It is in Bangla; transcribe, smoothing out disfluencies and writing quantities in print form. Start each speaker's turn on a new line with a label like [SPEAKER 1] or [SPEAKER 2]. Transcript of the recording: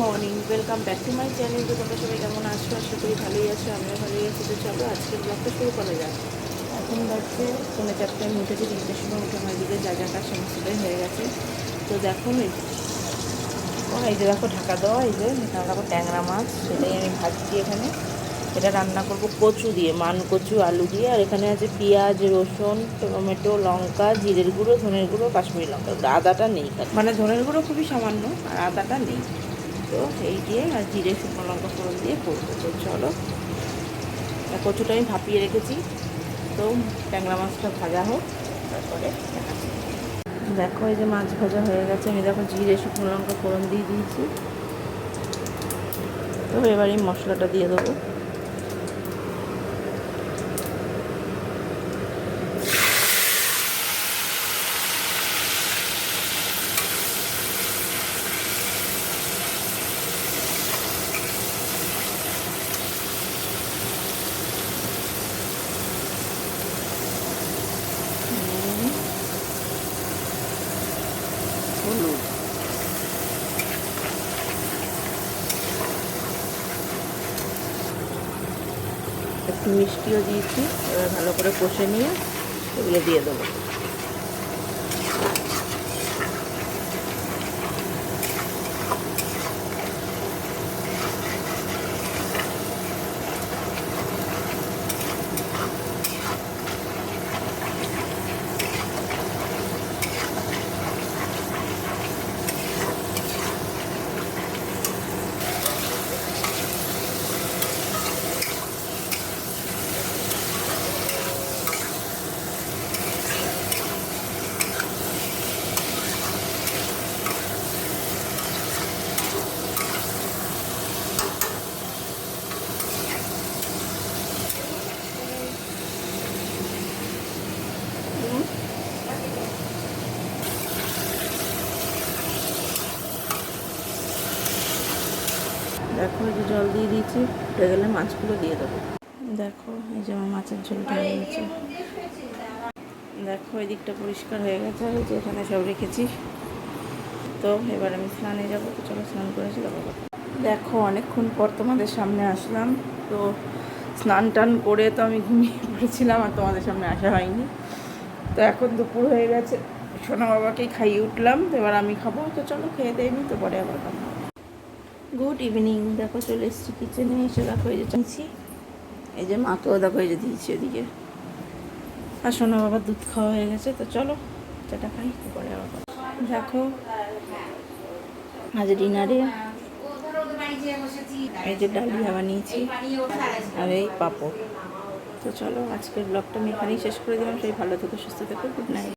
[SPEAKER 1] Morning, welcome back to my channel. তো তোমরা সবাই কেমন আছো? আশা করি ভালোই আছো, আমিও ভালোই আছি। তো চলো আজকের ব্লগটা শুরু করা যাক। এখন বাজছে 4:45। আমি উঠেছি 3টের সময়, উঠে আমার দিকে যা যা কাজ সমস্তটাই হয়ে গেছে। তো দেখো এই যে দেখো ঢাকা দেওয়া, এই যে এখানে দেখো ট্যাংরা মাছ, সেটাই আমি ভাজছি এখানে। এটা রান্না করব কচু দিয়ে, মান কচু আলু দিয়ে। আর এখানে আছে পেঁয়াজ, রসুন, টমেটো, লঙ্কা, জিরের গুঁড়ো, ধনের গুঁড়ো, কাশ্মীরি লঙ্কা। আদাটা নেই, মানে ধনের গুঁড়ো খুবই সামান্য, আর আদাটা নেই। তো এই দিয়ে আর জিরে শুকনো লঙ্কা ফোড়ন দিয়ে করবো। তো চলো, কচুটা আমি ভাপিয়ে রেখেছি। তো ট্যাংরা মাছটা ভাজা হোক, তারপরে দেখাচ্ছি। দেখো এই যে মাছ ভাজা হয়ে গেছে, আমি দেখো জিরে শুকনো লঙ্কা ফোড়ন দিয়ে দিয়েছি। তো এবার এই মশলাটা দিয়ে দেবো। হলুদ, একটু মিষ্টিও দিয়েছি। এবার ভালো করে কষে নিয়ে এগুলো দিয়ে দেবো। দেখো এই যে জল দিয়ে দিয়েছি, উঠে গেলে মাছগুলো দিয়ে দেবো। দেখো এই যে আমার মাছের ঝোলটা হয়ে গেছে। দেখো এই দিকটা পরিষ্কার হয়ে গেছে, আর যে এখানে সব রেখেছি। তো এবার আমি স্নানে যাবো। তো চলো স্নান করেছি দেখো। দেখো অনেকক্ষণ পর তোমাদের সামনে আসলাম। তো স্নান টান করে তো আমি ঘুমিয়ে পড়েছিলাম, আর তোমাদের সামনে আসা হয়নি। তো এখন দুপুর হয়ে গেছে, সোনা বাবাকেই খাইয়ে উঠলাম। তো এবার আমি খাবো। তো চলো খেয়ে দেয়নি, তো পরে আবার খাবো। Good evening. দেখো চলে এসেছি কিচেনে। এসে দেখো এই যে চাইছি, এই যে মাকেও দেখো এই যে দিয়েছি ওদিকে। আর সোনা বাবার দুধ খাওয়া হয়ে গেছে। তো চলো চাটা খাই, তো পরে আবার খাবো। দেখো আজ ডিনারে এই যে ডালিয়া বানিয়েছি, আর এই পাঁপড়। তো চলো আজকের ব্লগটা আমি এখানেই শেষ করে দিলাম। সেই ভালো থেকো, সুস্থ থেকো, গুড নাইট।